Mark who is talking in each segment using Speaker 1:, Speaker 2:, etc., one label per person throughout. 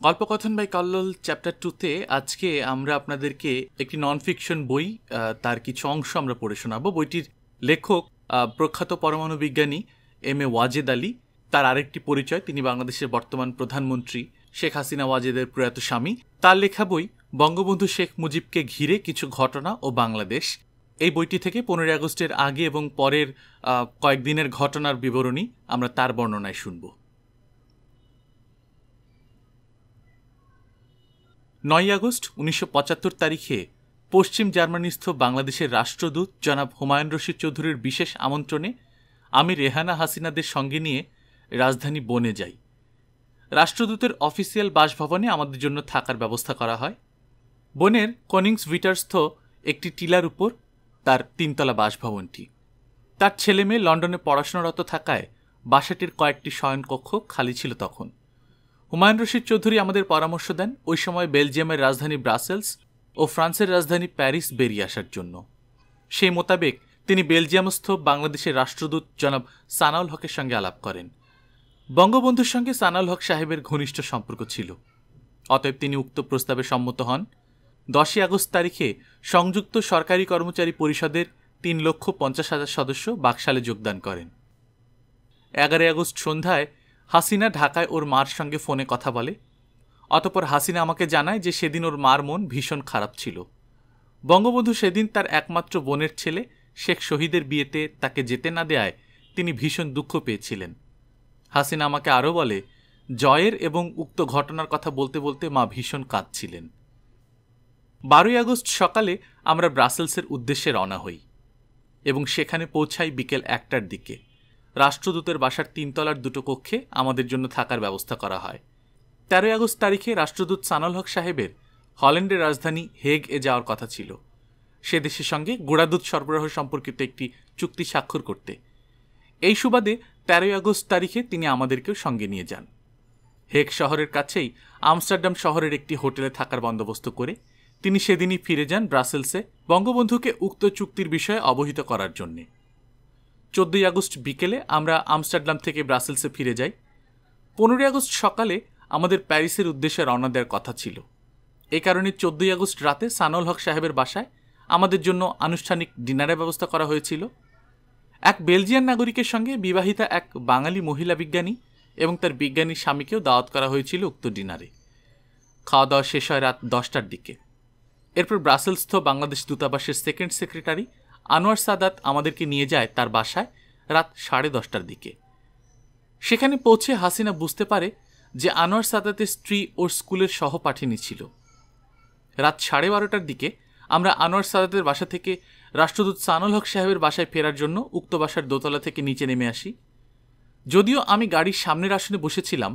Speaker 1: কল্পকথন by Kallol chapter 2-তে আজকে আমরা আপনাদেরকে একটি নন ফিকশন বই তার কিছু অংশ আমরা পড়ে শোনাবো। বইটির লেখক প্রখ্যাত পরমাণু বিজ্ঞানী এম.এ. ওয়াজেদ আলী। তার আরেকটি পরিচয়, তিনি বাংলাদেশের বর্তমান প্রধানমন্ত্রী শেখ হাসিনা ওয়াজেদের প্রয়াত স্বামী। তার লেখা বই বঙ্গবন্ধু শেখ মুজিবকে ঘিরে কিছু ঘটনা ও বাংলাদেশ। এই বইটি থেকে 15 আগস্টের আগে এবং পরের কয়েকদিনের ঘটনার বিবরণী আমরা তার বর্ণনায় শুনব। 9 আগস্ট 1975 তারিখে পশ্চিম জার্মানিস্থ বাংলাদেশের রাষ্ট্রদূত জনাব হুমায়ুন রশিদ চৌধুরীর বিশেষ আমন্ত্রণে আমি রেহানা হাসিনাদের সঙ্গে নিয়ে রাজধানী বনে যাই। রাষ্ট্রদূতের অফিসিয়াল বাসভবনে আমাদের জন্য থাকার ব্যবস্থা করা হয়। বনের কনিংস ভিটারস্থ একটি টিলার উপর তার 3তলা বাসভবনটি। তার ছেলে মেয়ে লন্ডনে পড়াশোনারত থাকায় বাসাটির কয়েকটি শয়নকক্ষ খালি ছিল তখন। হুমায়ুন রশিদ চৌধুরী আমাদের পরামর্শ দেন ওই সময় বেলজিয়ামের রাজধানী ব্রাসেলস ও ফ্রান্সের রাজধানী প্যারিস বেরিয়ে আসার জন্য। সেই মোতাবেক তিনি বেলজিয়ামস্থ বাংলাদেশের রাষ্ট্রদূত জনাব সানাউল হকের সঙ্গে আলাপ করেন। বঙ্গবন্ধুর সঙ্গে সানাউল হক সাহেবের ঘনিষ্ঠ সম্পর্ক ছিল, অতএব তিনি উক্ত প্রস্তাবে সম্মত হন। 10 আগস্ট তারিখে সংযুক্ত সরকারি কর্মচারী পরিষদের 3,50,000 সদস্য বাকশালে যোগদান করেন। 11 আগস্ট সন্ধ্যায় হাসিনা ঢাকায় ওর মার সঙ্গে ফোনে কথা বলে। অতঃপর হাসিনা আমাকে জানায় যে সেদিন ওর মার মন ভীষণ খারাপ ছিল। বঙ্গবন্ধু সেদিন তার একমাত্র বোনের ছেলে শেখ শহীদের বিয়েতে তাকে যেতে না দেয়ায় তিনি ভীষণ দুঃখ পেয়েছিলেন। হাসিনা আমাকে আরও বলে, জয়ের এবং উক্ত ঘটনার কথা বলতে বলতে মা ভীষণ কাঁদছিলেন। 12 আগস্ট সকালে আমরা ব্রাসেলসের উদ্দেশ্যে রওনা হই এবং সেখানে পৌঁছাই বিকেল 1টার দিকে। রাষ্ট্রদূতের বাসার 3তলার 2টো কক্ষে আমাদের জন্য থাকার ব্যবস্থা করা হয়। 13 আগস্ট তারিখে রাষ্ট্রদূত সানাউল হক সাহেবের হল্যান্ডের রাজধানী হেগ এ যাওয়ার কথা ছিল, সে দেশের সঙ্গে গুঁড়াদুধ সরবরাহ সম্পর্কিত একটি চুক্তি স্বাক্ষর করতে। এই সুবাদে 13 আগস্ট তারিখে তিনি আমাদেরকেও সঙ্গে নিয়ে যান। হেগ শহরের কাছেই আমস্টারডাম শহরের একটি হোটেলে থাকার বন্দোবস্ত করে তিনি সেদিনই ফিরে যান ব্রাসেলসে বঙ্গবন্ধুকে উক্ত চুক্তির বিষয়ে অবহিত করার জন্যে। 14 আগস্ট বিকেলে আমরা আমস্টারডাম থেকে ব্রাসেলসে ফিরে যাই। 15 আগস্ট সকালে আমাদের প্যারিসের উদ্দেশ্যে রওনা দেওয়ার কথা ছিল। এই কারণে 14 আগস্ট রাতে সানাউল হক সাহেবের বাসায় আমাদের জন্য আনুষ্ঠানিক ডিনারের ব্যবস্থা করা হয়েছিল। এক বেলজিয়ান নাগরিকের সঙ্গে বিবাহিতা এক বাঙালি মহিলা বিজ্ঞানী এবং তার বিজ্ঞানী স্বামীকেও দাওয়াত করা হয়েছিল উক্ত ডিনারে। খাওয়া দাওয়া শেষ হয় রাত 10টার দিকে। এরপর ব্রাসেলসস্থ বাংলাদেশ দূতাবাসের সেকেন্ড সেক্রেটারি আনোয়ার সাদাত আমাদেরকে নিয়ে যায় তার বাসায় রাত 10:30টার দিকে। সেখানে পৌঁছে হাসিনা বুঝতে পারে যে আনোয়ার সাদাতের স্ত্রী ওর স্কুলের সহপাঠিনী ছিল। রাত 12:30টার দিকে আমরা আনোয়ার সাদাতের বাসা থেকে রাষ্ট্রদূত সানাউল হক সাহেবের বাসায় ফেরার জন্য উক্ত বাসার দোতলা থেকে নিচে নেমে আসি। যদিও আমি গাড়ির সামনের আসনে বসেছিলাম,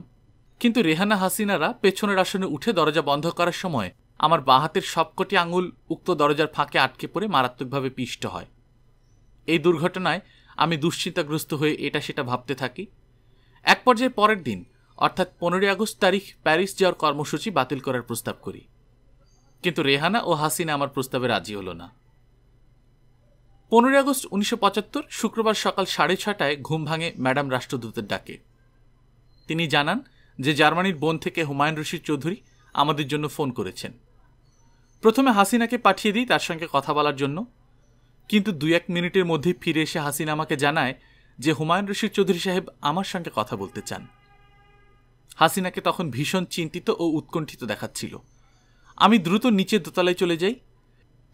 Speaker 1: কিন্তু রেহানা হাসিনারা পেছনের আসনে উঠে দরজা বন্ধ করার সময় আমার বাঁ হাতের সবকটি আঙুল উক্ত দরজার ফাঁকে আটকে পড়ে মারাত্মকভাবে পিষ্ট হয়। এই দুর্ঘটনায় আমি দুশ্চিন্তাগ্রস্ত হয়ে এটা সেটা ভাবতে থাকি। এক পর্যায়ে পরের দিন অর্থাৎ 15 আগস্ট তারিখ প্যারিস যাওয়ার কর্মসূচি বাতিল করার প্রস্তাব করি, কিন্তু রেহানা ও হাসিনা আমার প্রস্তাবে রাজি হল না। 15 আগস্ট 1975 শুক্রবার সকাল 6:30টায় ঘুম ভাঙে ম্যাডাম রাষ্ট্রদূতের ডাকে। তিনি জানান যে জার্মানির বন থেকে হুমায়ুন রশিদ চৌধুরী আমাদের জন্য ফোন করেছেন। প্রথমে হাসিনাকে পাঠিয়ে দিই তার সঙ্গে কথা বলার জন্য, কিন্তু 2-1 মিনিটের মধ্যেই ফিরে এসে হাসিনা আমাকে জানায় যে হুমায়ুন রশিদ চৌধুরী সাহেব আমার সঙ্গে কথা বলতে চান। হাসিনাকে তখন ভীষণ চিন্তিত ও উৎকণ্ঠিত দেখাচ্ছিল। আমি দ্রুত নিচে দোতলায় চলে যাই।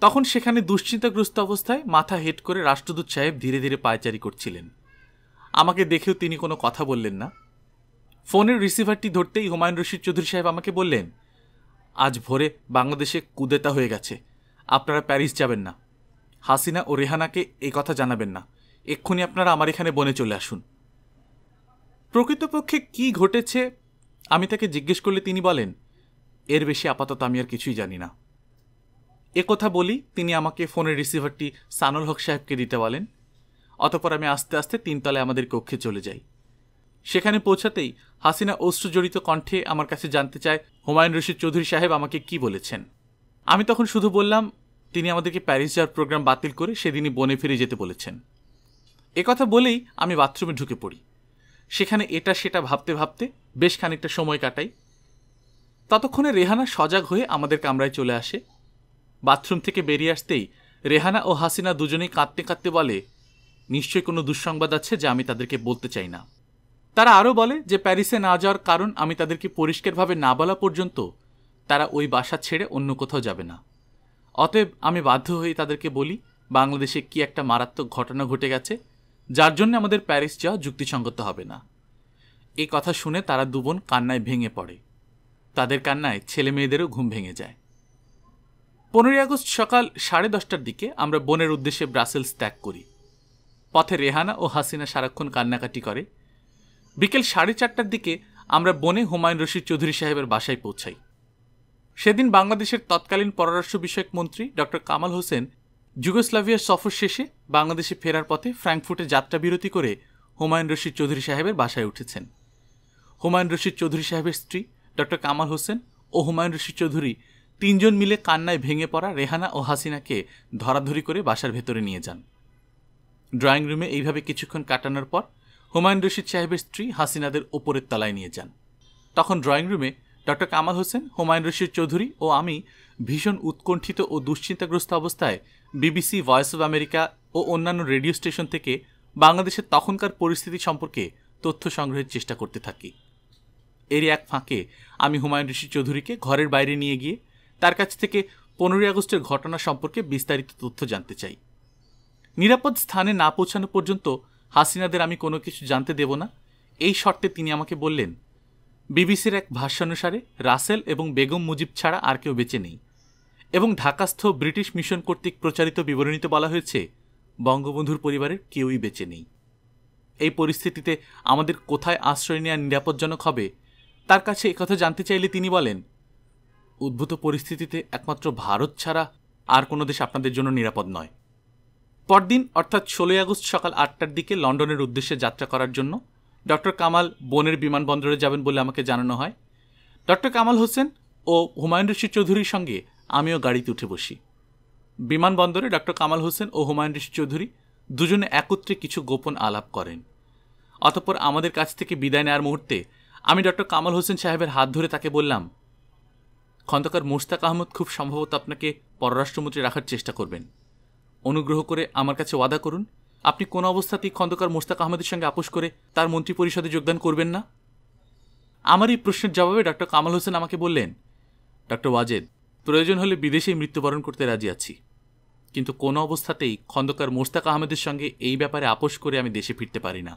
Speaker 1: তখন সেখানে দুশ্চিন্তাগ্রস্ত অবস্থায় মাথা হেট করে রাষ্ট্রদূত সাহেব ধীরে ধীরে পায়চারি করছিলেন। আমাকে দেখেও তিনি কোনো কথা বললেন না। ফোনের রিসিভারটি ধরতেই হুমায়ুন রশিদ চৌধুরী সাহেব আমাকে বললেন, আজ ভোরে বাংলাদেশে কুদেতা হয়ে গেছে, আপনারা প্যারিস যাবেন না। হাসিনা ও রেহানাকে এই কথা জানাবেন না, এক্ষুনি আপনারা আমার এখানে বনে চলে আসুন। প্রকৃতপক্ষে কি ঘটেছে আমি তাকে জিজ্ঞেস করলে তিনি বলেন, এর বেশি আপাতত আমি আর কিছুই জানি না। একথা বলি তিনি আমাকে ফোনের রিসিভারটি সানাউল হক সাহেবকে দিতে বলেন। অতঃপর আমি আস্তে আস্তে 3তলায় আমাদের কক্ষে চলে যাই। সেখানে পৌঁছাতেই হাসিনা অশ্রুজড়িত কণ্ঠে আমার কাছে জানতে চায় হুমায়ুন রশিদ চৌধুরী সাহেব আমাকে কি বলেছেন। আমি তখন শুধু বললাম তিনি আমাদেরকে প্যারিস যাওয়ার প্রোগ্রাম বাতিল করে সেদিনই বনে ফিরে যেতে বলেছেন। একথা বলেই আমি বাথরুমে ঢুকে পড়ি। সেখানে এটা সেটা ভাবতে ভাবতে বেশ খানিকটা সময় কাটাই। ততক্ষণে রেহানা সজাগ হয়ে আমাদের কামরায় চলে আসে। বাথরুম থেকে বেরিয়ে আসতেই রেহানা ও হাসিনা দুজনেই কাঁদতে কাঁদতে বলে, নিশ্চয়ই কোনো দুঃসংবাদ আছে যা আমি তাদেরকে বলতে চাই না। তারা আরও বলে যে প্যারিসে না যাওয়ার কারণ আমি তাদেরকে পরিষ্কারভাবে না বলা পর্যন্ত তারা ওই বাসা ছেড়ে অন্য কোথাও যাবে না। অতএব আমি বাধ্য হয়ে তাদেরকে বলি বাংলাদেশে কি একটা মারাত্মক ঘটনা ঘটে গেছে, যার জন্য আমাদের প্যারিস যাওয়া যুক্তিসঙ্গত হবে না। এই কথা শুনে তারা দুবোন কান্নায় ভেঙে পড়ে। তাদের কান্নায় ছেলে মেয়েদেরও ঘুম ভেঙে যায়। 15ই আগস্ট সকাল 10:30টার দিকে আমরা বোনের উদ্দেশ্যে ব্রাসেলস ত্যাগ করি। পথে রেহানা ও হাসিনা সারাক্ষণ কান্নাকাটি করে। বিকেল 4:30টার দিকে আমরা বনে হুমায়ুন রশিদ চৌধুরী সাহেবের বাসায় পৌঁছাই। সেদিন বাংলাদেশের তৎকালীন পররাষ্ট্র বিষয়ক মন্ত্রী ডক্টর কামাল হোসেন যুগোস্লাভিয়ার সফর শেষে বাংলাদেশে ফেরার পথে ফ্র্যাঙ্কফুর্টে যাত্রা বিরতি করে হুমায়ুন রশিদ চৌধুরী সাহেবের বাসায় উঠেছেন। হুমায়ুন রশিদ চৌধুরী সাহেবের স্ত্রী ডক্টর কামাল হোসেন ও হুমায়ুন রশিদ চৌধুরী তিনজন মিলে কান্নায় ভেঙে পড়া রেহানা ও হাসিনাকে ধরাধরি করে বাসার ভেতরে নিয়ে যান। ড্রয়িং রুমে এইভাবে কিছুক্ষণ কাটানোর পর হুমায়ুন রশিদ সাহেবের স্ত্রী হাসিনাদের ওপরের তলায় নিয়ে যান। তখন ড্রয়িং রুমে ডক্টর কামাল হোসেন, হুমায়ুন রশিদ চৌধুরী ও আমি ভীষণ উৎকণ্ঠিত ও দুশ্চিন্তাগ্রস্ত অবস্থায় বিবিসি, ভয়েস অব আমেরিকা ও অন্যান্য রেডিও স্টেশন থেকে বাংলাদেশের তখনকার পরিস্থিতি সম্পর্কে তথ্য সংগ্রহের চেষ্টা করতে থাকি। এরই এক ফাঁকে আমি হুমায়ুন রশিদ চৌধুরীকে ঘরের বাইরে নিয়ে গিয়ে তার কাছ থেকে 15ই আগস্টের ঘটনা সম্পর্কে বিস্তারিত তথ্য জানতে চাই। নিরাপদ স্থানে না পৌঁছানো পর্যন্ত হাসিনাদের আমি কোনো কিছু জানতে দেব না, এই শর্তে তিনি আমাকে বললেন, বিবিসির এক ভাষ্যানুসারে রাসেল এবং বেগম মুজিব ছাড়া আর কেউ বেঁচে নেই এবং ঢাকাস্থ ব্রিটিশ মিশন কর্তৃক প্রচারিত বিবরণীতে বলা হয়েছে বঙ্গবন্ধুর পরিবারের কেউই বেঁচে নেই। এই পরিস্থিতিতে আমাদের কোথায় আশ্রয় নেওয়া নিরাপদজনক হবে তার কাছে একথা জানতে চাইলে তিনি বলেন, উদ্ভূত পরিস্থিতিতে একমাত্র ভারত ছাড়া আর কোনো দেশ আপনাদের জন্য নিরাপদ নয়। পরদিন অর্থাৎ 16ই আগস্ট সকাল 8টার দিকে লন্ডনের উদ্দেশ্যে যাত্রা করার জন্য ডক্টর কামাল বনের বিমানবন্দরে যাবেন বলে আমাকে জানানো হয়। ডক্টর কামাল হোসেন ও হুমায়ুন রশিদ চৌধুরীর সঙ্গে আমিও গাড়িতে উঠে বসি। বিমানবন্দরে ডক্টর কামাল হোসেন ও হুমায়ুন রশিদ চৌধুরী দুজনে একত্রে কিছু গোপন আলাপ করেন। অতঃপর আমাদের কাছ থেকে বিদায় নেওয়ার মুহূর্তে আমি ডক্টর কামাল হোসেন সাহেবের হাত ধরে তাকে বললাম, খন্দকার মোশতাক আহমদ খুব সম্ভবত আপনাকে পররাষ্ট্রমন্ত্রী রাখার চেষ্টা করবেন। অনুগ্রহ করে আমার কাছে ওয়াদা করুন আপনি কোনো অবস্থাতেই খন্দকার মোশতাক আহমদের সঙ্গে আপোষ করে তার মন্ত্রী পরিষদে যোগদান করবেন না। আমার এই প্রশ্নের জবাবে ডক্টর কামাল হোসেন আমাকে বললেন, ডক্টর ওয়াজেদ, প্রয়োজন হলে বিদেশেই মৃত্যুবরণ করতে রাজি আছি, কিন্তু কোনো অবস্থাতেই খন্দকার মোশতাক আহমেদের সঙ্গে এই ব্যাপারে আপোষ করে আমি দেশে ফিরতে পারি না।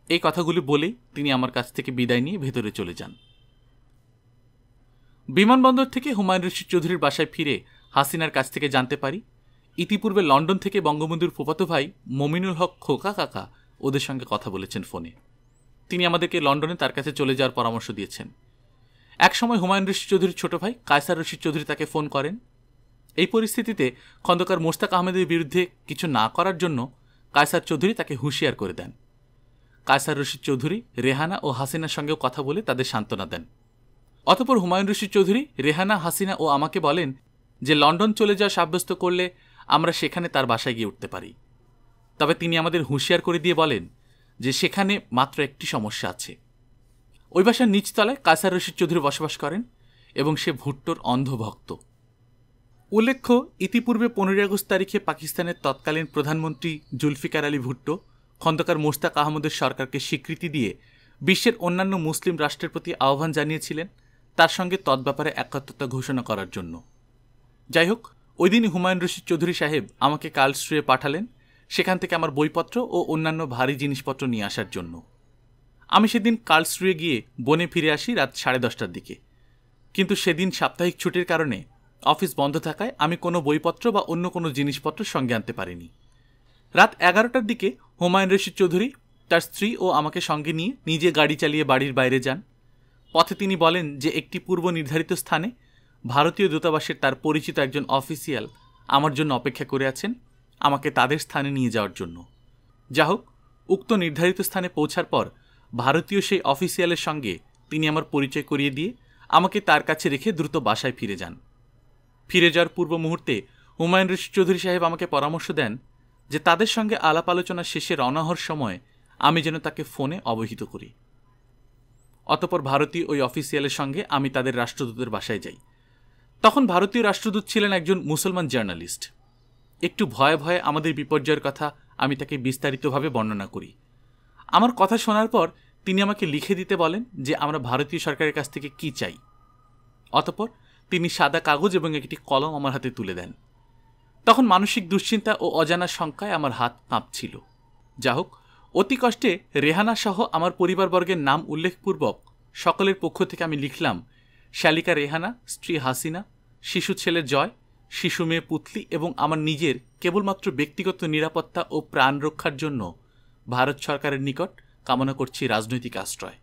Speaker 1: এই কথাগুলি বলেই তিনি আমার কাছ থেকে বিদায় নিয়ে ভেতরে চলে যান। বিমানবন্দর থেকে হুমায়ুন রশিদ চৌধুরীর বাসায় ফিরে হাসিনার কাছ থেকে জানতে পারি ইতিপূর্বে লন্ডন থেকে বঙ্গবন্ধুর ফুফাতো ভাই মমিনুল হক খোকা কাকা ওদের সঙ্গে কথা বলেছেন ফোনে। তিনি আমাদেরকে লন্ডনে তার কাছে চলে যাওয়ার পরামর্শ দিয়েছেন। একসময় হুমায়ুন রশিদ চৌধুরীর ছোট ভাই কায়সার রশিদ চৌধুরী তাকে ফোন করেন। এই পরিস্থিতিতে খন্দকার মোশতাক আহমেদের বিরুদ্ধে কিছু না করার জন্য কায়সার চৌধুরী তাকে হুঁশিয়ার করে দেন। কায়সার রশিদ চৌধুরী রেহানা ও হাসিনার সঙ্গেও কথা বলে তাদের সান্ত্বনা দেন। অতঃপর হুমায়ুন রশিদ চৌধুরী রেহানা, হাসিনা ও আমাকে বলেন যে লন্ডন চলে যাওয়া সাব্যস্ত করলে আমরা সেখানে তার বাসায় গিয়ে উঠতে পারি। তবে তিনি আমাদের হুঁশিয়ার করে দিয়ে বলেন যে সেখানে মাত্র একটি সমস্যা আছে। ওই বাসার নিচতলায় কায়সার রশিদ চৌধুরী বসবাস করেন এবং সে ভুট্টোর অন্ধভক্ত। উল্লেখ্য, ইতিপূর্বে 15ই আগস্ট তারিখে পাকিস্তানের তৎকালীন প্রধানমন্ত্রী জুলফিকার আলী ভুট্টো খন্দকার মোশতাক আহমদের সরকারকে স্বীকৃতি দিয়ে বিশ্বের অন্যান্য মুসলিম রাষ্ট্রের প্রতি আহ্বান জানিয়েছিলেন তার সঙ্গে তৎব্যাপারে একাত্মতা ঘোষণা করার জন্য। যাই হোক, ওই দিনই হুমায়ুন রশিদ চৌধুরী সাহেব আমাকে কার্লসরুয়ে পাঠালেন সেখান থেকে আমার বইপত্র ও অন্যান্য ভারী জিনিসপত্র নিয়ে আসার জন্য। আমি সেদিন কার্লসরুয়ে গিয়ে বনে ফিরে আসি রাত 10:30টার দিকে, কিন্তু সেদিন সাপ্তাহিক ছুটির কারণে অফিস বন্ধ থাকায় আমি কোনো বইপত্র বা অন্য কোনো জিনিসপত্র সঙ্গে আনতে পারিনি। রাত 11টার দিকে হুমায়ুন রশিদ চৌধুরী তার স্ত্রী ও আমাকে সঙ্গে নিয়ে নিজে গাড়ি চালিয়ে বাড়ির বাইরে যান। পথে তিনি বলেন যে একটি পূর্ব নির্ধারিত স্থানে ভারতীয় দূতাবাসের তার পরিচিত একজন অফিসিয়াল আমার জন্য অপেক্ষা করে আছেন আমাকে তাদের স্থানে নিয়ে যাওয়ার জন্য। যা হোক, উক্ত নির্ধারিত স্থানে পৌঁছার পর ভারতীয় সেই অফিসিয়ালের সঙ্গে তিনি আমার পরিচয় করিয়ে দিয়ে আমাকে তার কাছে রেখে দ্রুত বাসায় ফিরে যান। ফিরে যাওয়ার পূর্ব মুহূর্তে হুমায়ুন রশিদ চৌধুরী সাহেব আমাকে পরামর্শ দেন যে তাদের সঙ্গে আলাপ আলোচনা শেষে রওনা হওয়ার সময় আমি যেন তাকে ফোনে অবহিত করি। অতঃপর ভারতীয় ওই অফিসিয়ালের সঙ্গে আমি তাদের রাষ্ট্রদূতের বাসায় যাই। তখন ভারতীয় রাষ্ট্রদূত ছিলেন একজন মুসলমান জার্নালিস্ট। একটু ভয়ে ভয়ে আমাদের বিপর্যয়ের কথা আমি তাকে বিস্তারিতভাবে বর্ণনা করি। আমার কথা শোনার পর তিনি আমাকে লিখে দিতে বলেন যে আমরা ভারতীয় সরকারের কাছ থেকে কি চাই। অতঃপর তিনি সাদা কাগজ এবং একটি কলম আমার হাতে তুলে দেন। তখন মানসিক দুশ্চিন্তা ও অজানার শঙ্কায় আমার হাত কাঁপছিল। যা হোক, অতি কষ্টে রেহানা সহ আমার পরিবারবর্গের নাম উল্লেখপূর্বক সকলের পক্ষ থেকে আমি লিখলাম শালিকা রেহানা, স্ত্রী হাসিনা, শিশু ছেলে জয়, শিশু মেয়ে পুতলি এবং আমার নিজের কেবলমাত্র ব্যক্তিগত নিরাপত্তা ও প্রাণ রক্ষার জন্য ভারত সরকারের নিকট কামনা করছি রাজনৈতিক আশ্রয়।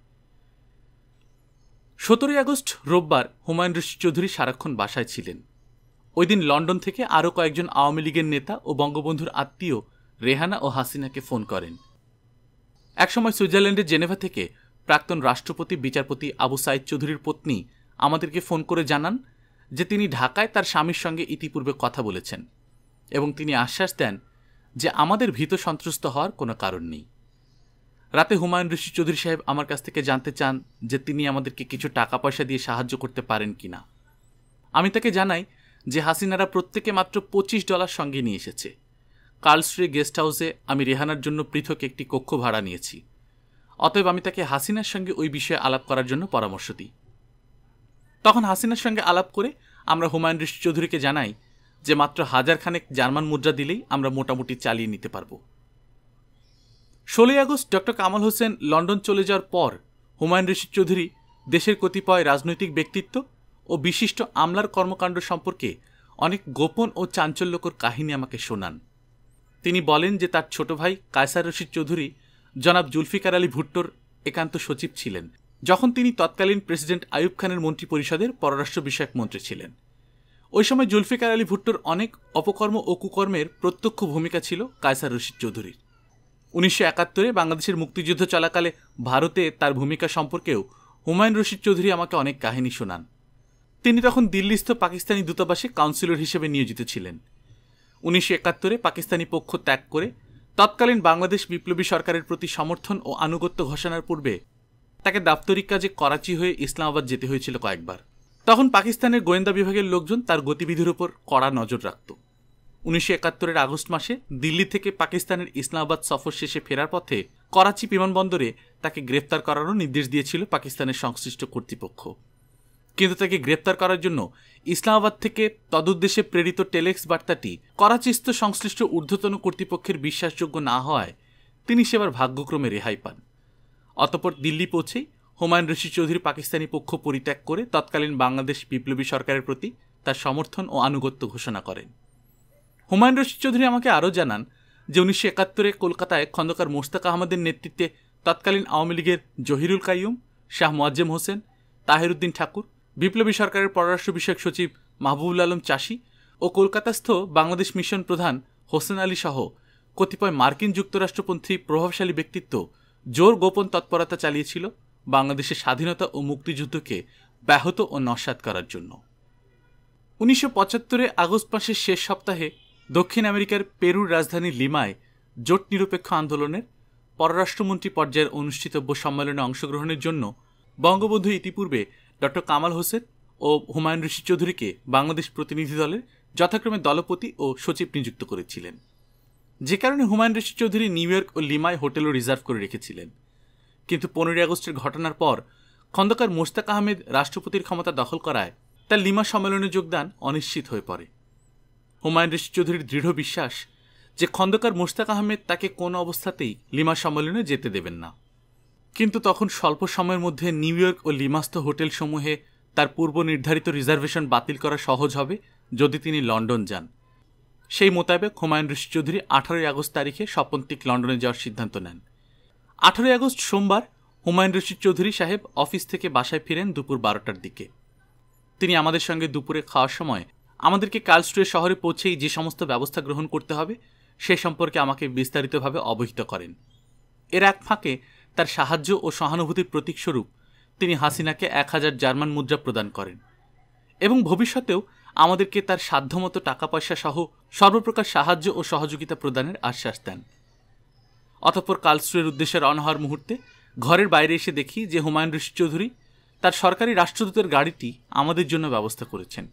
Speaker 1: 17 আগস্ট রোববার হুমায়ুন রশিদ চৌধুরী সারাক্ষণ বাসায় ছিলেন। ওই দিন লন্ডন থেকে আরও কয়েকজন আওয়ামী লীগের নেতা ও বঙ্গবন্ধুর আত্মীয় রেহানা ও হাসিনাকে ফোন করেন। একসময় সুইজারল্যান্ডের জেনেভা থেকে প্রাক্তন রাষ্ট্রপতি বিচারপতি আবু সাইদ চৌধুরীর পত্নী আমাদেরকে ফোন করে জানান যে তিনি ঢাকায় তার স্বামীর সঙ্গে ইতিপূর্বে কথা বলেছেন এবং তিনি আশ্বাস দেন যে আমাদের ভীত সন্ত্রস্ত হওয়ার কোনো কারণ নেই। রাতে হুমায়ুন রশিদ চৌধুরী সাহেব আমার কাছ থেকে জানতে চান যে তিনি আমাদেরকে কিছু টাকা পয়সা দিয়ে সাহায্য করতে পারেন কিনা। আমি তাকে জানাই যে হাসিনারা প্রত্যেকে মাত্র $25 সঙ্গে নিয়ে এসেছে। কার্লস্ট্রে গেস্ট হাউসে আমি রেহানার জন্য পৃথক একটি কক্ষ ভাড়া নিয়েছি। অতএব আমি তাকে হাসিনার সঙ্গে ওই বিষয়ে আলাপ করার জন্য পরামর্শ দিই। তখন হাসিনার সঙ্গে আলাপ করে আমরা হুমায়ুন রশিদ চৌধুরীকে জানাই যে মাত্র 1000 খানেক জার্মান মুদ্রা দিলেই আমরা মোটামুটি চালিয়ে নিতে পারব। 16 August doctor Kamal Hossain London চলে যাওয়ার পর হুমায়ুন রশিদ চৌধুরী দেশের কতিপয় রাজনৈতিক ব্যক্তিত্ব ও বিশিষ্ট আমলার কর্মকাণ্ড সম্পর্কে অনেক গোপন ও চাঞ্চল্যকর কাহিনী আমাকে শোনান। তিনি বলেন যে তার ছোট ভাই কায়সার রশিদ চৌধুরী জনাব জুলফিকার আলী ভুট্টোর একান্ত সচিব ছিলেন যখন তিনি তৎকালীন প্রেসিডেন্ট আইয়ুব খানের মন্ত্রিপরিষদের পররাষ্ট্র বিষয়ক মন্ত্রী ছিলেন। ওই সময় জুলফিকার আলী ভুট্টোর অনেক অপকর্ম ও কুকর্মের প্রত্যক্ষ ভূমিকা ছিল কায়সার রশিদ চৌধুরীর। 1971 বাংলাদেশের মুক্তিযুদ্ধ চলাকালে ভারতে তার ভূমিকা সম্পর্কেও হুমায়ুন রশিদ চৌধুরী আমাকে অনেক কাহিনী শোনান। তিনি তখন দিল্লিস্থ পাকিস্তানি দূতাবাসে কাউন্সিলর হিসেবে নিয়োজিত ছিলেন। 1971 পাকিস্তানি পক্ষ ত্যাগ করে তৎকালীন বাংলাদেশ বিপ্লবী সরকারের প্রতি সমর্থন ও আনুগত্য ঘোষণার পূর্বে তাকে দাপ্তরিক কাজে করাচি হয়ে ইসলামাবাদ যেতে হয়েছিল কয়েকবার। তখন পাকিস্তানের গোয়েন্দা বিভাগের লোকজন তার গতিবিধির উপর কড়া নজর রাখত। 1971 আগস্ট মাসে দিল্লি থেকে পাকিস্তানের ইসলামাবাদ সফর শেষে ফেরার পথে করাচি বিমানবন্দরে তাকে গ্রেফতার করারও নির্দেশ দিয়েছিল পাকিস্তানের সংশ্লিষ্ট কর্তৃপক্ষ। কিন্তু তাকে গ্রেপ্তার করার জন্য ইসলামাবাদ থেকে তদুদ্দেশ্যে প্রেরিত টেলেক্স বার্তাটি করাচিস্থ সংশ্লিষ্ট ঊর্ধ্বতন কর্তৃপক্ষের বিশ্বাসযোগ্য না হওয়ায় তিনি সেবার ভাগ্যক্রমে রেহাই পান। অতঃপর দিল্লি পৌঁছেই হুমায়ুন রশিদ চৌধুরী পাকিস্তানি পক্ষ পরিত্যাগ করে তৎকালীন বাংলাদেশ বিপ্লবী সরকারের প্রতি তার সমর্থন ও আনুগত্য ঘোষণা করেন। হুমায়ুন রশিদ চৌধুরী আমাকে আরও জানান যে 1971 কলকাতায় খন্দকার মোশতাক আহমদের নেতৃত্বে তৎকালীন আওয়ামী লীগের জহিরুল কাইয়ুম, শাহ মোয়াজ্জেম হোসেন, তাহের উদ্দিন ঠাকুর, বিপ্লবী সরকারের পররাষ্ট্র বিষয়ক সচিব মাহবুবুল আলম চাষী ও কলকাতাস্থ বাংলাদেশ মিশন প্রধান হোসেন আলী সহ কতিপয় মার্কিন যুক্তরাষ্ট্রপন্থী প্রভাবশালী ব্যক্তিত্ব জোর গোপন তৎপরতা চালিয়েছিল বাংলাদেশের স্বাধীনতা ও মুক্তিযুদ্ধকে ব্যাহত ও নস্যাৎ করার জন্য। 1975 আগস্ট মাসের শেষ সপ্তাহে দক্ষিণ আমেরিকার পেরুর রাজধানী লিমায় জোট নিরপেক্ষ আন্দোলনের পররাষ্ট্রমন্ত্রী পর্যায়ের অনুষ্ঠিতব্য সম্মেলনে অংশগ্রহণের জন্য বঙ্গবন্ধু ইতিপূর্বে ডক্টর কামাল হোসেন ও হুমায়ুন রশিদ চৌধুরীকে বাংলাদেশ প্রতিনিধি দলের যথাক্রমে দলপতি ও সচিব নিযুক্ত করেছিলেন, যে কারণে হুমায়ুন রশিদ চৌধুরী নিউ ইয়র্ক ও লিমায় হোটেলও রিজার্ভ করে রেখেছিলেন। কিন্তু 15 আগস্টের ঘটনার পর খন্দকার মোশতাক আহমেদ রাষ্ট্রপতির ক্ষমতা দখল করায় তার লিমা সম্মেলনে যোগদান অনিশ্চিত হয়ে পড়ে। হুমায়ুন রশিদ চৌধুরীর দৃঢ় বিশ্বাস যে খন্দকার মোশতাক আহমেদ তাকে কোনো অবস্থাতেই লিমা সম্মেলনে যেতে দেবেন না। কিন্তু তখন স্বল্প সময়ের মধ্যে নিউ ইয়র্ক ও লিমাস্থ হোটেলসমূহে তার পূর্ব নির্ধারিত রিজার্ভেশন বাতিল করা সহজ হবে যদি তিনি লন্ডন যান। সেই মোতাবেক হুমায়ুন রশিদ চৌধুরী 18 আগস্ট তারিখে সপন্তিক লন্ডনে যাওয়ার সিদ্ধান্ত নেন। 18 আগস্ট সোমবার হুমায়ুন রশিদ চৌধুরী সাহেব অফিস থেকে বাসায় ফিরেন দুপুর 12টার দিকে। তিনি আমাদের সঙ্গে দুপুরে খাওয়ার সময় আমাদেরকে কার্লস্ট্রে শহরে পৌঁছেই যে সমস্ত ব্যবস্থা গ্রহণ করতে হবে সে সম্পর্কে আমাকে বিস্তারিতভাবে অবহিত করেন। এর এক ফাঁকে তার সাহায্য ও সহানুভূতির প্রতীকস্বরূপ তিনি হাসিনাকে 1000 জার্মান মুদ্রা প্রদান করেন এবং ভবিষ্যতেও আমাদেরকে তার সাধ্যমতো টাকা পয়সা সহ সর্বপ্রকার সাহায্য ও সহযোগিতা প্রদানের আশ্বাস দেন। অতঃপর কার্লস্ট্রের উদ্দেশ্যে রওনা হওয়ার মুহূর্তে ঘরের বাইরে এসে দেখি যে হুমায়ুন রশিদ চৌধুরী তার সরকারি রাষ্ট্রদূতের গাড়িটি আমাদের জন্য ব্যবস্থা করেছেন।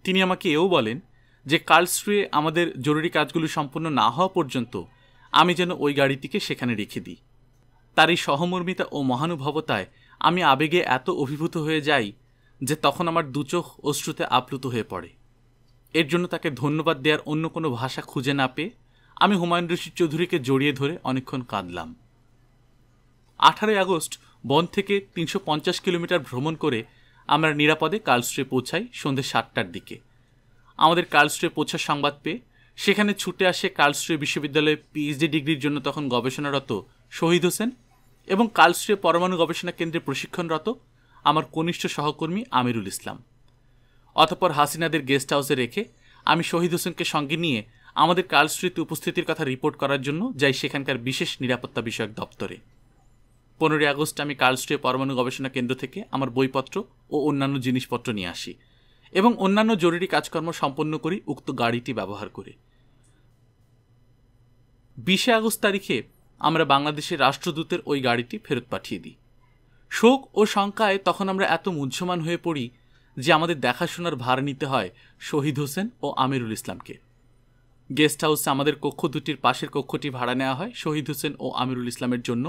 Speaker 1: তিনি আমাকে এও বলেন যে কার্লসরুয়ে আমাদের জরুরি কাজগুলো সম্পূর্ণ না হওয়া পর্যন্ত আমি যেন ওই গাড়িটিকে সেখানে রেখে দিই। তার এই সহমর্মিতা ও মহানুভবতায় আমি আবেগে এত অভিভূত হয়ে যাই যে তখন আমার দুচোখ অশ্রুতে আপ্লুত হয়ে পড়ে। এর জন্য তাকে ধন্যবাদ দেওয়ার অন্য কোনো ভাষা খুঁজে না পেয়ে আমি হুমায়ুন রশিদ চৌধুরীকে জড়িয়ে ধরে অনেকক্ষণ কাঁদলাম। 18 আগস্ট বন থেকে 350 কিলোমিটার ভ্রমণ করে আমরা নিরাপদে কার্লসরুয়ে পৌঁছাই সন্ধ্যে 7টার দিকে। আমাদের কার্লসরুয়ে পৌঁছার সংবাদ পেয়ে সেখানে ছুটে আসে কার্লসরুয়ে বিশ্ববিদ্যালয়ে পিএইচডি ডিগ্রির জন্য তখন গবেষণারত শহীদ হোসেন এবং কার্লসরুয়ে পরমাণু গবেষণা কেন্দ্রে প্রশিক্ষণরত আমার কনিষ্ঠ সহকর্মী আমিরুল ইসলাম। অতঃপর হাসিনাদের গেস্ট হাউসে রেখে আমি শহীদ হোসেনকে সঙ্গে নিয়ে আমাদের কার্লসরুয়েতে উপস্থিতির কথা রিপোর্ট করার জন্য যাই সেখানকার বিশেষ নিরাপত্তা বিষয়ক দপ্তরে। 15 আগস্ট আমি কার্লসরুয়ে পরমাণু গবেষণা কেন্দ্র থেকে আমার বইপত্র ও অন্যান্য জিনিসপত্র নিয়ে আসি এবং অন্যান্য জরুরি কাজকর্ম সম্পন্ন করি উক্ত গাড়িটি ব্যবহার করে। 20 আগস্ট তারিখে আমরা বাংলাদেশের রাষ্ট্রদূতের ওই গাড়িটি ফেরত পাঠিয়ে দিই। শোক ও শঙ্কায় তখন আমরা এত মুহ্যমান হয়ে পড়ি যে আমাদের দেখাশোনার ভার নিতে হয় শহীদ হোসেন ও আমিরুল ইসলামকে। গেস্ট হাউসে আমাদের কক্ষ দুটির পাশের কক্ষটি ভাড়া নেওয়া হয় শহীদ হোসেন ও আমিরুল ইসলামের জন্য।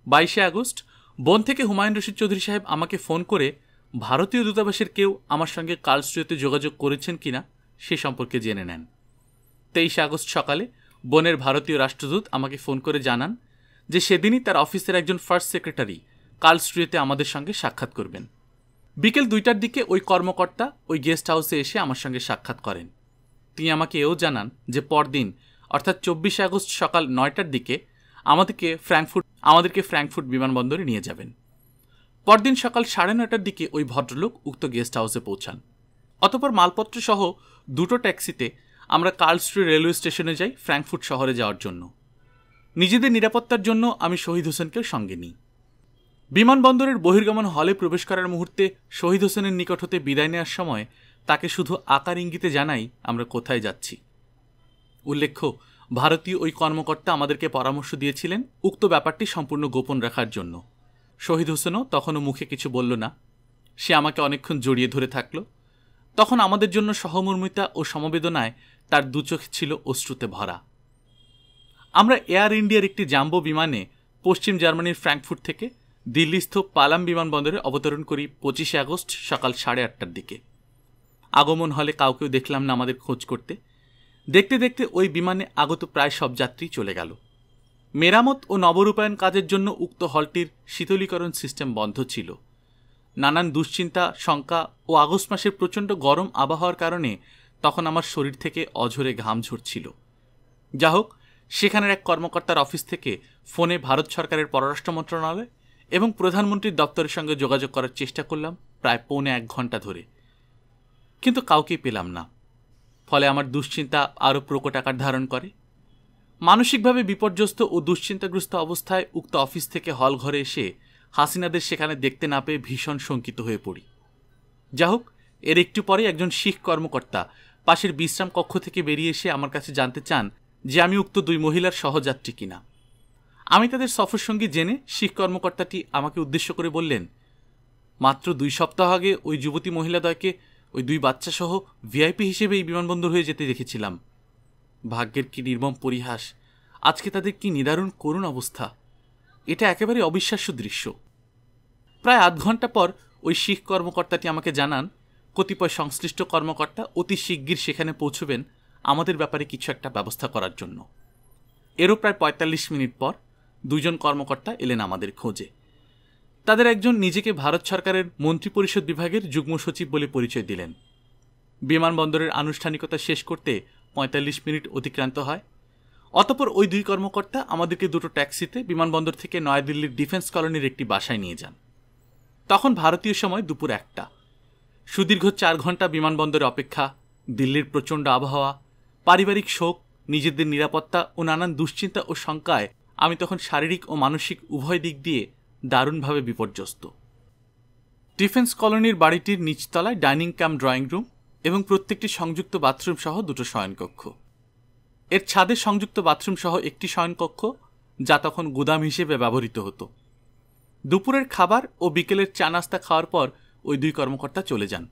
Speaker 1: 22 আগস্ট বন থেকে হুমায়ুন রশিদ চৌধুরী সাহেব আমাকে ফোন করে ভারতীয় দূতাবাসের কেউ আমার সঙ্গে কার্লসরুয়েতে যোগাযোগ করেছেন কিনা সে সম্পর্কে জেনে নেন। 23 আগস্ট সকালে বনের ভারতীয় রাষ্ট্রদূত আমাকে ফোন করে জানান যে সেদিনই তার অফিসের একজন ফার্স্ট সেক্রেটারি কার্লসরুয়েতে আমাদের সঙ্গে সাক্ষাৎ করবেন। বিকেল 2টার দিকে ওই কর্মকর্তা ওই গেস্ট হাউসে এসে আমার সঙ্গে সাক্ষাৎ করেন। তিনি আমাকে এও জানান যে পরদিন অর্থাৎ 24 আগস্ট সকাল 9টার দিকে আমাদেরকে ফ্র্যাঙ্কফুর্ট বিমানবন্দরে নিয়ে যাবেন। পরদিন সকাল 9:30টার দিকে ওই ভদ্রলোক উক্ত গেস্ট হাউসে পৌঁছান। অতঃপর মালপত্র সহ 2টো ট্যাক্সিতে আমরা কার্লসরুয়ে রেলওয়ে স্টেশনে যাই ফ্র্যাঙ্কফুর্ট শহরে যাওয়ার জন্য। নিজেদের নিরাপত্তার জন্য আমি শহীদ হোসেনকেও সঙ্গে নিই। বিমানবন্দরের বহির্গমন হলে প্রবেশ করার মুহূর্তে শহীদ হোসেনের নিকট হতে বিদায় নেওয়ার সময় তাকে শুধু আকার ইঙ্গিতে জানাই আমরা কোথায় যাচ্ছি। উল্লেখ্য, ভারতীয় ওই কর্মকর্তা আমাদেরকে পরামর্শ দিয়েছিলেন উক্ত ব্যাপারটি সম্পূর্ণ গোপন রাখার জন্য। শহীদ হোসেনও তখনও মুখে কিছু বলল না। সে আমাকে অনেকক্ষণ জড়িয়ে ধরে থাকল। তখন আমাদের জন্য সহমর্মিতা ও সমবেদনায় তার দুচোখ ছিল অশ্রুতে ভরা। আমরা এয়ার ইন্ডিয়ার একটি জাম্বো বিমানে পশ্চিম জার্মানির ফ্র্যাঙ্কফুর্ট থেকে দিল্লিস্থ পালাম বিমানবন্দরে অবতরণ করি 25 আগস্ট সকাল 8:30টার দিকে। আগমন হলে কাউকেও দেখলাম না আমাদের খোঁজ করতে। দেখতে দেখতে ওই বিমানে আগত প্রায় সব যাত্রী চলে গেল। মেরামত ও নবরূপায়ণ কাজের জন্য উক্ত হলটির শীতলীকরণ সিস্টেম বন্ধ ছিল। নানান দুশ্চিন্তা, শঙ্কা ও আগস্ট মাসের প্রচণ্ড গরম আবহাওয়ার কারণে তখন আমার শরীর থেকে অঝরে ঘাম ঝরছিল। যা হোক, সেখানের এক কর্মকর্তার অফিস থেকে ফোনে ভারত সরকারের পররাষ্ট্র মন্ত্রণালয় এবং প্রধানমন্ত্রীর দপ্তরের সঙ্গে যোগাযোগ করার চেষ্টা করলাম প্রায় 1.25 ঘন্টা ধরে, কিন্তু কাউকেই পেলাম না। ফলে আমার দুশ্চিন্তা আরও প্রকট আকার ধারণ করে। মানসিকভাবে বিপর্যস্ত ও দুশ্চিন্তাগ্রস্ত অবস্থায় উক্ত অফিস থেকে হল ঘরে এসে হাসিনাদের সেখানে দেখতে না পেয়ে ভীষণ শঙ্কিত হয়ে পড়ি। যা হোক, এর একটু পরে একজন শিখ কর্মকর্তা পাশের বিশ্রাম কক্ষ থেকে বেরিয়ে এসে আমার কাছে জানতে চান যে আমি উক্ত 2 মহিলার সহযাত্রী কিনা। আমি তাদের সফরসঙ্গী জেনে শিখ কর্মকর্তাটি আমাকে উদ্দেশ্য করে বললেন, মাত্র 2 সপ্তাহ আগে ওই যুবতী মহিলাদ্বয়কে ওই 2 বাচ্চা সহ ভিআইপি হিসেবে এই বিমানবন্দর হয়ে যেতে দেখেছিলাম। ভাগ্যের কি নির্মম পরিহাস, আজকে তাদের কি নিদারুণ করুণ অবস্থা। এটা একেবারে অবিশ্বাস্য দৃশ্য। প্রায় আধ ঘন্টা পর ওই শিখ কর্মকর্তাটি আমাকে জানান কতিপয় সংশ্লিষ্ট কর্মকর্তা অতি শিগগির সেখানে পৌঁছবেন আমাদের ব্যাপারে কিছু একটা ব্যবস্থা করার জন্য। এরও প্রায় 45 মিনিট পর 2 জন কর্মকর্তা এলেন আমাদের খোঁজে। তাদের একজন নিজেকে ভারত সরকারের মন্ত্রিপরিষদ বিভাগের যুগ্ম সচিব বলে পরিচয় দিলেন। বিমানবন্দরের আনুষ্ঠানিকতা শেষ করতে 45 মিনিট অতিক্রান্ত হয়। অতঃপর ওই 2 কর্মকর্তা আমাদেরকে 2টো ট্যাক্সিতে বিমানবন্দর থেকে নয়াদিল্লির ডিফেন্স কলোনির একটি বাসায় নিয়ে যান। তখন ভারতীয় সময় দুপুর 1টা। সুদীর্ঘ 4 ঘন্টা বিমানবন্দরে অপেক্ষা, দিল্লির প্রচণ্ড আবহাওয়া, পারিবারিক শোক, নিজেদের নিরাপত্তা ও নানান দুশ্চিন্তা ও শঙ্কায় আমি তখন শারীরিক ও মানসিক উভয় দিক দিয়ে দারুণভাবে বিপর্যস্ত। ডিফেন্স কলোনির বাড়িটির নিচতলায় ডাইনিং কাম ড্রয়িং রুম এবং প্রত্যেকটি সংযুক্ত বাথরুম সহ 2টো শয়নকক্ষ। এর ছাদে সংযুক্ত বাথরুম সহ একটি শয়নকক্ষ, যা তখন গুদাম হিসেবে ব্যবহৃত হতো। দুপুরের খাবার ও বিকেলের চা নাস্তা খাওয়ার পর ওই দুই কর্মকর্তা চলে যান।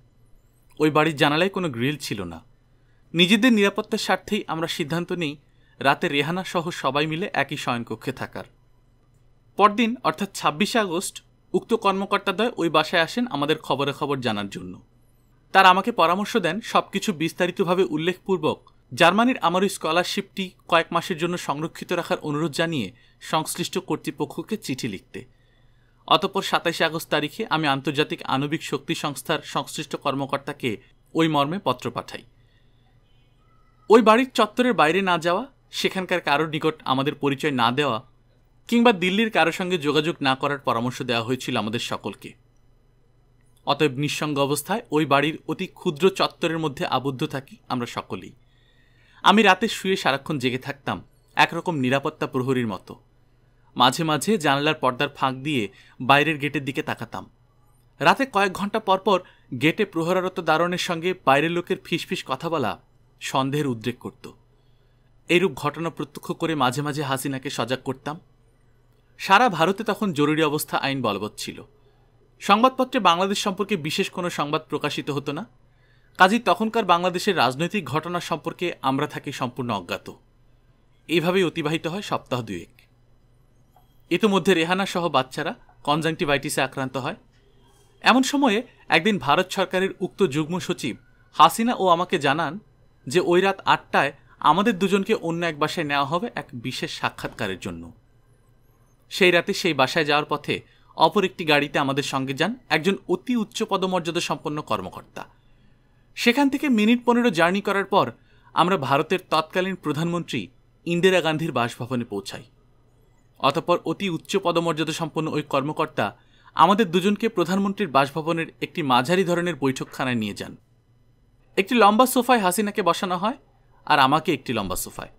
Speaker 1: ওই বাড়ির জানালায় কোনো গ্রিল ছিল না। নিজেদের নিরাপত্তার স্বার্থেই আমরা সিদ্ধান্ত নিই রাতে রেহানা সহ সবাই মিলে একই শয়নকক্ষে থাকার। পরদিন অর্থাৎ 26শে আগস্ট উক্ত কর্মকর্তাদ্বয় ওই বাসায় আসেন আমাদের খবরাখবর জানার জন্য। তার আমাকে পরামর্শ দেন সবকিছু বিস্তারিতভাবে উল্লেখপূর্বক জার্মানির আমার ওই স্কলারশিপটি কয়েক মাসের জন্য সংরক্ষিত রাখার অনুরোধ জানিয়ে সংশ্লিষ্ট কর্তৃপক্ষকে চিঠি লিখতে। অতঃপর 27শে আগস্ট তারিখে আমি আন্তর্জাতিক আণবিক শক্তি সংস্থার সংশ্লিষ্ট কর্মকর্তাকে ওই মর্মে পত্র পাঠাই। ওই বাড়ির চত্বরের বাইরে না যাওয়া, সেখানকার কারোর নিকট আমাদের পরিচয় না দেওয়া কিংবা দিল্লির কারোর সঙ্গে যোগাযোগ না করার পরামর্শ দেওয়া হয়েছিল আমাদের সকলকে। অতএব নিঃসঙ্গ অবস্থায় ওই বাড়ির অতি ক্ষুদ্র চত্বরের মধ্যে আবদ্ধ থাকি আমরা সকলেই। আমি রাতে শুয়ে সারাক্ষণ জেগে থাকতাম একরকম নিরাপত্তা প্রহরীর মতো। মাঝে মাঝে জানালার পর্দার ফাঁক দিয়ে বাইরের গেটের দিকে তাকাতাম। রাতে কয়েক ঘন্টা পরপর গেটে প্রহরারত দারোয়ানের সঙ্গে বাইরের লোকের ফিসফিস কথা বলা সন্দেহের উদ্রেক করত। এইরূপ ঘটনা প্রত্যক্ষ করে মাঝে মাঝে হাসিনাকে সজাগ করতাম। সারা ভারতে তখন জরুরি অবস্থা আইন বলবৎ ছিল। সংবাদপত্রে বাংলাদেশ সম্পর্কে বিশেষ কোনো সংবাদ প্রকাশিত হতো না। কাজেই তখনকার বাংলাদেশের রাজনৈতিক ঘটনা সম্পর্কে আমরা থাকি সম্পূর্ণ অজ্ঞাত। এইভাবেই অতিবাহিত হয় সপ্তাহ দুয়েক। ইতিমধ্যে রেহানা সহ বাচ্চারা কনজাংটিভাইটিসে আক্রান্ত হয়। এমন সময়ে একদিন ভারত সরকারের উক্ত যুগ্ম সচিব হাসিনা ও আমাকে জানান যে ওই রাত 8টায় আমাদের দুজনকে অন্য এক বাসায় নেওয়া হবে এক বিশেষ সাক্ষাৎকারের জন্য। সেই রাতে সেই বাসায় যাওয়ার পথে অপর একটি গাড়িতে আমাদের সঙ্গে যান একজন অতি উচ্চ পদমর্যাদা সম্পন্ন কর্মকর্তা। সেখান থেকে মিনিট 15 জার্নি করার পর আমরা ভারতের তৎকালীন প্রধানমন্ত্রী ইন্দিরা গান্ধীর বাসভবনে পৌঁছাই। অতঃপর অতি উচ্চ পদমর্যাদা সম্পন্ন ওই কর্মকর্তা আমাদের দুজনকে প্রধানমন্ত্রীর বাসভবনের একটি মাঝারি ধরনের বৈঠকখানায় নিয়ে যান। একটি লম্বা সোফায় হাসিনাকে বসানো হয় আর আমাকে একটি লম্বা সোফায়।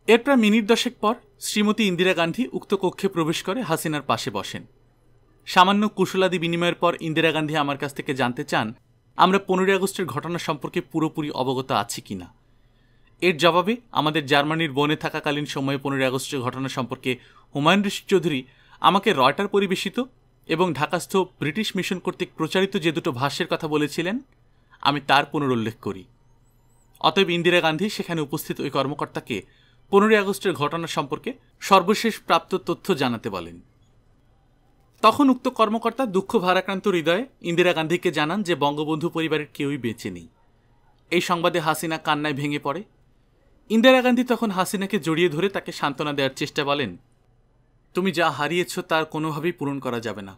Speaker 1: এর প্রায় মিনিট 10 পর শ্রীমতী ইন্দিরা গান্ধী উক্ত কক্ষে প্রবেশ করে হাসিনার পাশে বসেন। সামান্য কুশলাদি বিনিময়ের পর ইন্দিরা গান্ধী আমার কাছ থেকে জানতে চান আমরা 15 আগস্টের ঘটনা সম্পর্কে পুরোপুরি অবগত আছি কিনা। এর জবাবে আমাদের জার্মানির বনে থাকাকালীন সময়ে 15 আগস্টের ঘটনা সম্পর্কে হুমায়ুন রশিদ চৌধুরী আমাকে রয়টার পরিবেশিত এবং ঢাকাস্থ ব্রিটিশ মিশন কর্তৃক প্রচারিত যে দুটো ভাষ্যের কথা বলেছিলেন আমি তার পুনরুল্লেখ করি। অতএব ইন্দিরা গান্ধী সেখানে উপস্থিত ওই কর্মকর্তাকে 15 আগস্টের ঘটনা সম্পর্কে সর্বশেষ প্রাপ্ত তথ্য জানাতে বলেন। তখন উক্ত কর্মকর্তা দুঃখ ভারাক্রান্ত হৃদয়ে ইন্দিরা গান্ধীকে জানান যে বঙ্গবন্ধু পরিবারের কেউই বেঁচে নেই। এই সংবাদে হাসিনা কান্নায় ভেঙে পড়ে। ইন্দিরা গান্ধী তখন হাসিনাকে জড়িয়ে ধরে তাকে সান্ত্বনা দেওয়ার চেষ্টা বলেন, তুমি যা হারিয়েছ তার কোনোভাবেই পূরণ করা যাবে না।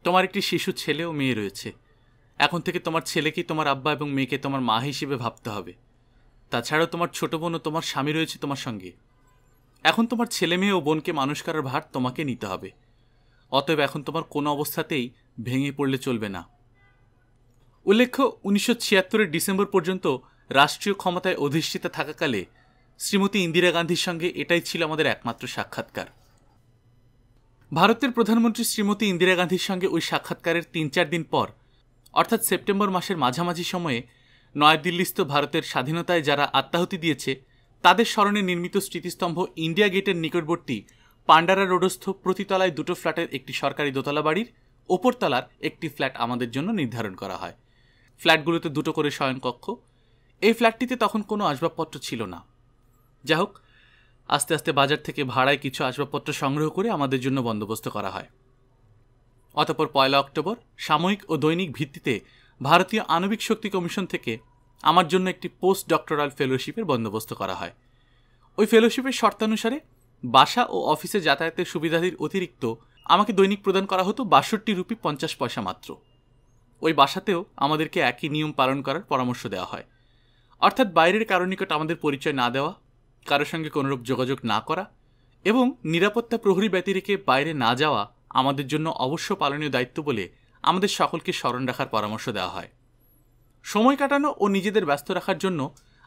Speaker 1: তোমার একটি শিশু ছেলে ও মেয়ে রয়েছে। এখন থেকে তোমার ছেলেকেই তোমার আব্বা এবং মেয়েকে তোমার মা হিসেবে ভাবতে হবে। তাছাড়াও তোমার ছোট বোন ও তোমার স্বামী রয়েছে তোমার সঙ্গে। এখন তোমার ছেলে মেয়ে ও বোনকে মানুষ করার ভার তোমাকে নিতে হবে। অতএব এখন তোমার কোনো অবস্থাতেই ভেঙে পড়লে চলবে না। উল্লেখ্য 1976 ডিসেম্বর পর্যন্ত রাষ্ট্রীয় ক্ষমতায় অধিষ্ঠিতা থাকাকালে শ্রীমতী ইন্দিরা গান্ধীর সঙ্গে এটাই ছিল আমাদের একমাত্র সাক্ষাৎকার। ভারতের প্রধানমন্ত্রী শ্রীমতী ইন্দিরা গান্ধীর সঙ্গে ওই সাক্ষাৎকারের 3-4 দিন পর অর্থাৎ সেপ্টেম্বর মাসের মাঝামাঝি সময়ে নয়াদিল্লিস্থ ভারতের স্বাধীনতায় যারা আত্মাহুতি দিয়েছে তাদের স্মরণে নির্মিত স্মৃতিস্তম্ভ ইন্ডিয়া গেটের নিকটবর্তী পান্ডারা রোডস্থ প্রতিতলায় দুটো ফ্ল্যাটের একটি সরকারি দোতলা বাড়ির ওপরতলার একটি ফ্ল্যাট আমাদের জন্য নির্ধারণ করা হয়। ফ্ল্যাটগুলোতে দুটো করে শয়নকক্ষ। এই ফ্ল্যাটটিতে তখন কোনো আসবাবপত্র ছিল না। যাই হোক, আস্তে আস্তে বাজার থেকে ভাড়ায় কিছু আসবাবপত্র সংগ্রহ করে আমাদের জন্য বন্দোবস্ত করা হয়। অতঃপর 1 অক্টোবর সাময়িক ও দৈনিক ভিত্তিতে ভারতীয় আণবিক শক্তি কমিশন থেকে আমার জন্য একটি পোস্ট ডক্টরাল ফেলোশিপের বন্দোবস্ত করা হয়। ওই ফেলোশিপের শর্তানুসারে বাসা ও অফিসে যাতায়াতের সুবিধাদির অতিরিক্ত আমাকে দৈনিক প্রদান করা হতো 62 রুপি 50 পয়সা মাত্র। ওই বাসাতেও আমাদেরকে একই নিয়ম পালন করার পরামর্শ দেওয়া হয়, অর্থাৎ বাইরের কারো নিকট আমাদের পরিচয় না দেওয়া, কারোর সঙ্গে কোনোরূপ যোগাযোগ না করা এবং নিরাপত্তা প্রহরী ব্যতি রেখে বাইরে না যাওয়া আমাদের জন্য অবশ্য পালনীয় দায়িত্ব বলে আমাদের সকলকে স্মরণ রাখার পরামর্শ দেওয়া হয়। সময় কাটানো ও নিজেদের ব্যস্ত রাখার জন্য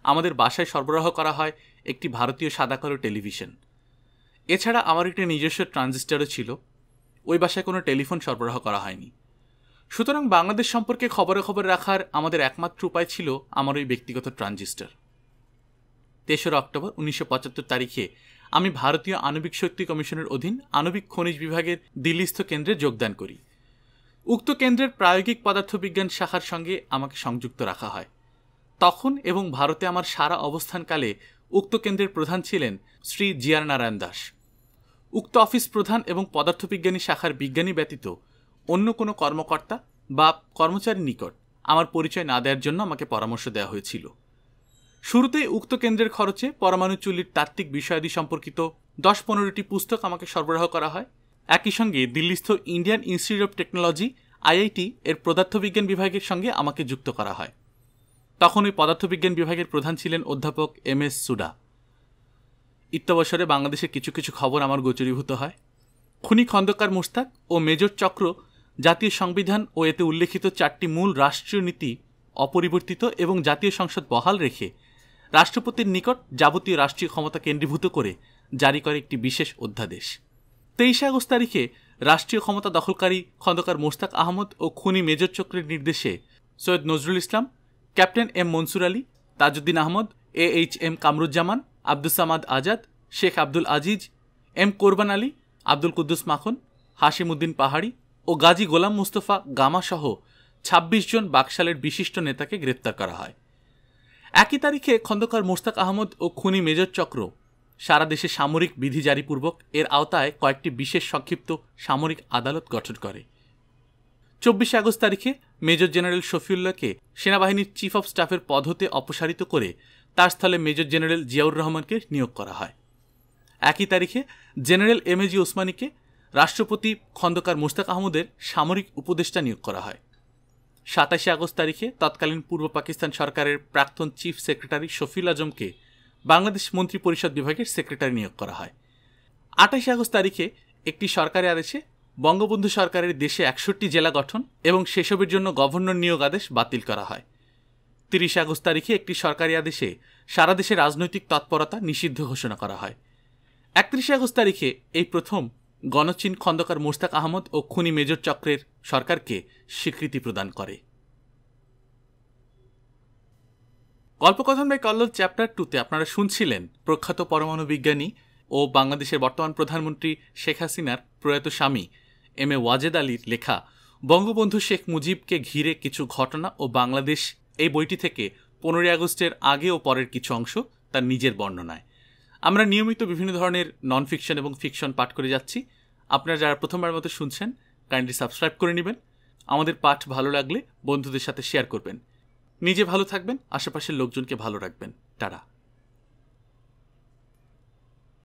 Speaker 1: আমাদের বাসায় সরবরাহ করা হয় একটি ভারতীয় সাদাকালো টেলিভিশন। এছাড়া আমার একটি নিজস্ব ট্রানজিস্টারও ছিল। ওই বাসায় কোনো টেলিফোন সরবরাহ করা হয়নি। সুতরাং বাংলাদেশ সম্পর্কে খবর রাখার আমাদের একমাত্র উপায় ছিল আমার ওই ব্যক্তিগত ট্রানজিস্টার। 3 অক্টোবর 1975 তারিখে আমি ভারতীয় আণবিক শক্তি কমিশনের অধীন আণবিক খনিজ বিভাগের দিল্লিস্থ কেন্দ্রে যোগদান করি। উক্ত কেন্দ্রের প্রায়োগিক পদার্থবিজ্ঞান শাখার সঙ্গে আমাকে সংযুক্ত রাখা হয়। তখন এবং ভারতে আমার সারা অবস্থানকালে উক্ত কেন্দ্রের প্রধান ছিলেন শ্রী জিআর নারায়ণ দাস। উক্ত অফিস প্রধান এবং পদার্থবিজ্ঞানী শাখার বিজ্ঞানী ব্যতীত অন্য কোনো কর্মকর্তা বা কর্মচারীর নিকট আমার পরিচয় না দেওয়ার জন্য আমাকে পরামর্শ দেওয়া হয়েছিল। শুরুতে উক্ত কেন্দ্রের খরচে পরমাণু চুল্লির তাত্ত্বিক বিষয়াদি সম্পর্কিত 10-15টি পুস্তক আমাকে সরবরাহ করা হয়। একই সঙ্গে দিল্লিস্থ Indian Institute of Technology IIT এর পদার্থবিজ্ঞান বিভাগের সঙ্গে আমাকে যুক্ত করা হয়। তখন ওই পদার্থবিজ্ঞান বিভাগের প্রধান ছিলেন অধ্যাপক MS সুডা। ইত্যবসরে বাংলাদেশের কিছু কিছু খবর আমার গোচরীভূত হয়। খুনি খন্দকার মোশতাক ও মেজর চক্র জাতীয় সংবিধান ও এতে উল্লেখিত 4টি মূল রাষ্ট্রীয় নীতি অপরিবর্তিত এবং জাতীয় সংসদ বহাল রেখে রাষ্ট্রপতির নিকট যাবতীয় রাষ্ট্রীয় ক্ষমতা কেন্দ্রীভূত করে জারি করে একটি বিশেষ অধ্যাদেশ। 23 আগস্ট তারিখে রাষ্ট্রীয় ক্ষমতা দখলকারী খন্দকার মোশতাক আহমদ ও খুনি মেজর চক্রের নির্দেশে Syed Nazrul Islam, captain M Mansur Ali, Tajuddin Ahmad, AHM Kamaruzzaman, Abdus Samad Azad, Sheikh Abdul Aziz, M Korban Ali, Abdul Quddus Makhan, Hashim Uddin Pahari ও গাজী গোলাম মুস্তফা গামা সহ 26 জন বাকশালের বিশিষ্ট নেতাকে গ্রেপ্তার করা হয়। একই তারিখে খন্দকার মোশতাক আহমদ ও খুনি মেজর চক্র সারা দেশে সামরিক বিধি জারিপূর্বক এর আওতায় কয়েকটি বিশেষ সংক্ষিপ্ত সামরিক আদালত গঠন করে। 24 আগস্ট তারিখে মেজর জেনারেল শফিউল্লাহকে সেনাবাহিনীর চিফ অব স্টাফের পদ হতে অপসারিত করে তার স্থলে মেজর জেনারেল জিয়াউর রহমানকে নিয়োগ করা হয়। একই তারিখে জেনারেল MAG ওসমানীকে রাষ্ট্রপতি খন্দকার মোশতাক আহমদের সামরিক উপদেষ্টা নিয়োগ করা হয়। 27 আগস্ট তারিখে তৎকালীন পূর্ব পাকিস্তান সরকারের প্রাক্তন চিফ সেক্রেটারি শফিউল আজমকে বাংলাদেশ মন্ত্রী পরিষদ বিভাগের সেক্রেটারি নিয়োগ করা হয়। 28 আগস্ট তারিখে একটি সরকারি আদেশে বঙ্গবন্ধু সরকারের দেশে 61টি জেলা গঠন এবং সেসবের জন্য গভর্নর নিয়োগ আদেশ বাতিল করা হয়। 30 আগস্ট তারিখে একটি সরকারি আদেশে সারা দেশে রাজনৈতিক তৎপরতা নিষিদ্ধ ঘোষণা করা হয়। 31 আগস্ট তারিখে এই প্রথম গণচীন খন্দকার মোশতাক আহমদ ও খুনি মেজর চক্রের সরকারকে স্বীকৃতি প্রদান করে। গল্পকথন বাই কল্লোল চ্যাপ্টার 2তে আপনারা শুনছিলেন প্রখ্যাত পরমাণু বিজ্ঞানী ও বাংলাদেশের বর্তমান প্রধানমন্ত্রী শেখ হাসিনার প্রয়াত স্বামী MA ওয়াজেদ আলীর লেখা বঙ্গবন্ধু শেখ মুজিবকে ঘিরে কিছু ঘটনা ও বাংলাদেশ এই বইটি থেকে 15 আগস্টের আগে ও পরের কিছু অংশ তার নিজের বর্ণনায়। আমরা নিয়মিত বিভিন্ন ধরনের নন ফিকশন এবং ফিকশন পাঠ করে যাচ্ছি। আপনারা যারা প্রথমবার মতো শুনছেন কাইন্ডলি সাবস্ক্রাইব করে নেবেন। আমাদের পাঠ ভালো লাগলে বন্ধুদের সাথে শেয়ার করবেন। নিজে ভালো থাকবেন, আশেপাশের লোকজনকে ভালো রাখবেন। টাটা।